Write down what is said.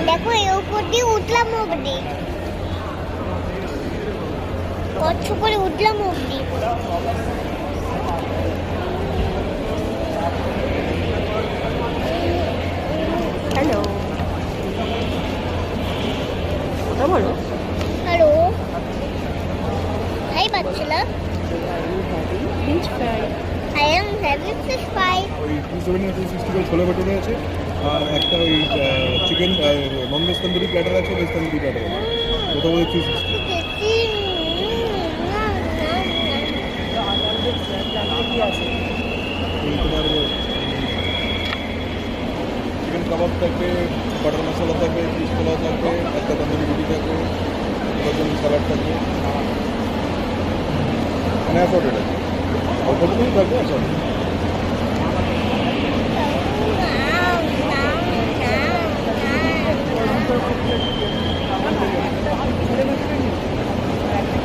দেখো এই উপর দিয়ে উঠলাম অব্দি, কচ্ছ করে উঠলাম অব্দি। হ্যালো, কথা বলো। হ্যালো, হাই বাচ্চারা, fish fry. I am having fish fry. ওই 270 ছোলে ভটুরে আছে, আর একটা ওই chicken non veg tandoori platter আছে, ভেজ তন্দুরি প্ল্যাটার আছে, ওটা বলে 360। তোমার চিকেন কাবাব থাকবে, বাটার মশলা থাকবে, ফিশ পোলাও থাকবে, একটা তন্দুরি রুটি থাকবে, স্যালাড থাকবে, মানে অ্যাফোর্ডেড আছে, অল্প থাকবে অ্যাফোর্ডেড।